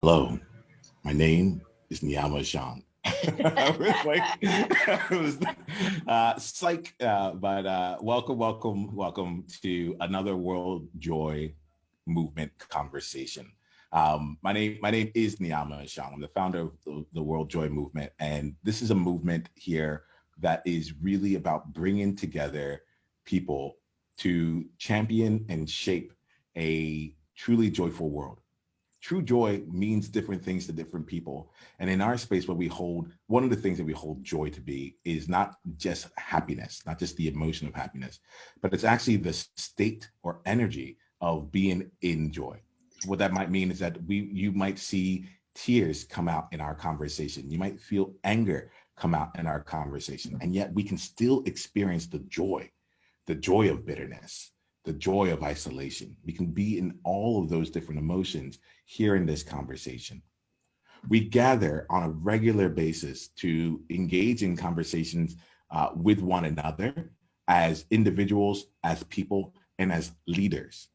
Hello, my name is Niyama Jean. I was like, it was psych, but welcome to another World Joy Movement conversation. My name is Niyama Jean. I'm the founder of the World Joy Movement, and this is a movement here that is really about bringing together people to champion and shape a truly joyful world. True joy means different things to different people. And in our space, where we hold, one of the things that we hold joy to be is not just happiness, not just the emotion of happiness, but it's actually the state or energy of being in joy. What that might mean is that you might see tears come out in our conversation. You might feel anger come out in our conversation. And yet we can still experience the joy of bitterness, the joy of isolation. We can be in all of those different emotions here in this conversation. We gather on a regular basis to engage in conversations with one another as individuals, as people, and as leaders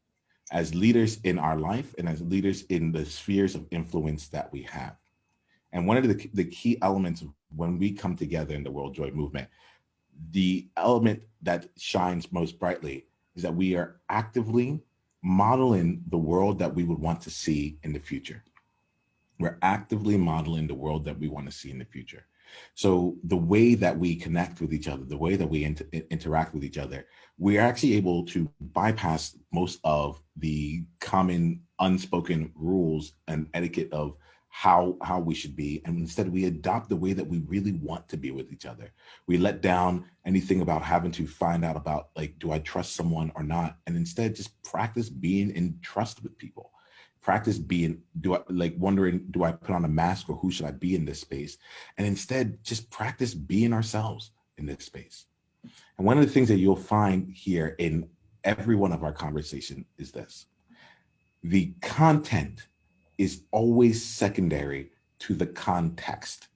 in our life and as leaders in the spheres of influence that we have. And one of the key elements of when we come together in the World Joy Movement, the element that shines most brightly is that we are actively modeling the world that we would want to see in the future. We're actively modeling the world that we want to see in the future. So the way that we connect with each other, the way that we interact with each other, we're actually able to bypass most of the common unspoken rules and etiquette of how we should be, and instead we adopt the way that we really want to be with each other. We let down anything about having to find out about, like, do I trust someone or not, and instead just practice being in trust with people. Practice being, do I, like, wondering, do I put on a mask, or who should I be in this space? And instead just practice being ourselves in this space. And one of the things that you'll find here in every one of our conversation is this: the content is always secondary to the context.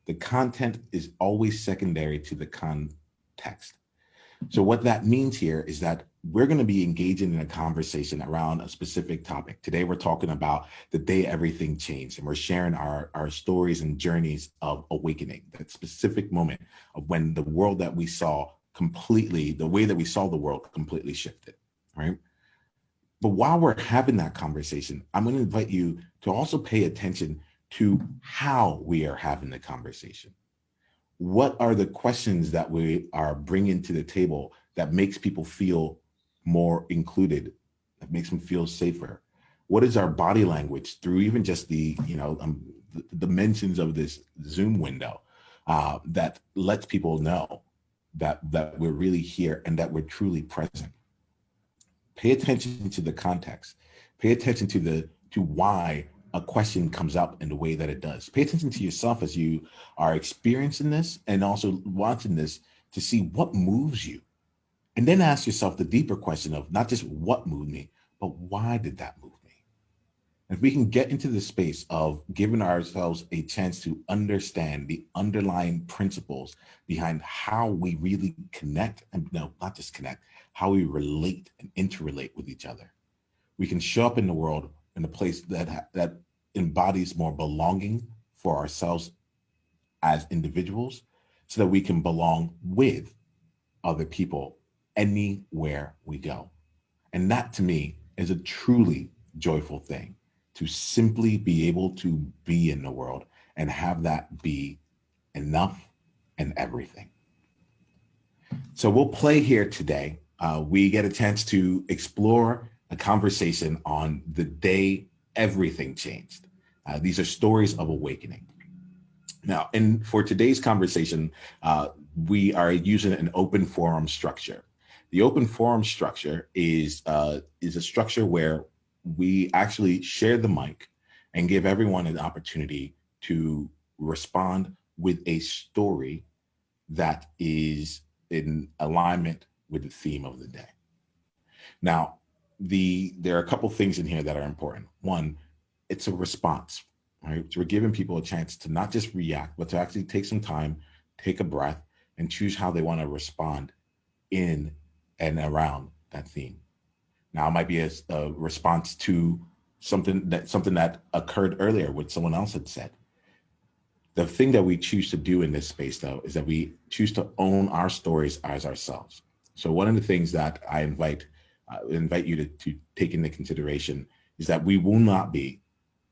The content is always secondary to the context. So what that means here is that we're going to be engaging in a conversation around a specific topic. Today, we're talking about the day everything changed, and we're sharing our stories and journeys of awakening, that specific moment of when the world that we saw completely, the way that we saw the world completely shifted, right? But while we're having that conversation, I'm going to invite you to also pay attention to how we are having the conversation. What are the questions that we are bringing to the table that makes people feel more included, that makes them feel safer? What is our body language through even just the dimensions of this Zoom window that lets people know that we're really here and that we're truly present? Pay attention to the context. Pay attention to why a question comes up in the way that it does. Pay attention to yourself as you are experiencing this and also watching this to see what moves you. And then ask yourself the deeper question of not just what moved me, but why did that move me? If we can get into the space of giving ourselves a chance to understand the underlying principles behind how we really connect, and no, not just connect, how we relate and interrelate with each other, we can show up in the world in a place that embodies more belonging for ourselves as individuals, so that we can belong with other people anywhere we go. And that, to me, is a truly joyful thing, to simply be able to be in the world and have that be enough and everything. So we'll play here today. We get a chance to explore a conversation on the day everything changed. These are stories of awakening. Now, and for today's conversation, we are using an open forum structure. The open forum structure is a structure where we actually share the mic and give everyone an opportunity to respond with a story that is in alignment with the theme of the day. Now, there are a couple things in here that are important. One, it's a response, right? So we're giving people a chance to not just react, but to actually take some time, take a breath, and choose how they want to respond in and around that theme. Now, it might be a response to something that occurred earlier, what someone else had said. The thing that we choose to do in this space, though, is that we choose to own our stories as ourselves. So one of the things that I invite you to take into consideration is that we will not be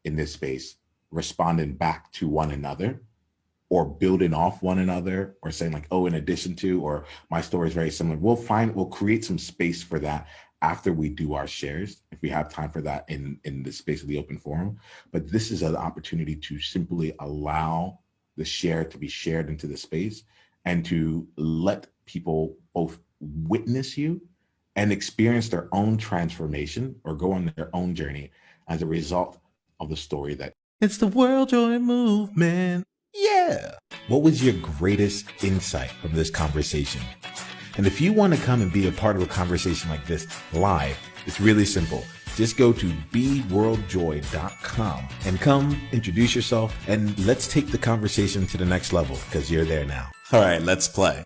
in this space responding back to one another or building off one another or saying like, oh, in addition to, or my story is very similar. We'll create some space for that after we do our shares, if we have time for that in the space of the open forum. But this is an opportunity to simply allow the share to be shared into the space and to let people both witness you and experience their own transformation or go on their own journey as a result of the story that. It's the World Joy Movement. Yeah. What was your greatest insight from this conversation? And if you want to come and be a part of a conversation like this live, it's really simple. Just go to beworldjoy.com and come introduce yourself and let's take the conversation to the next level because you're there now. All right, let's play.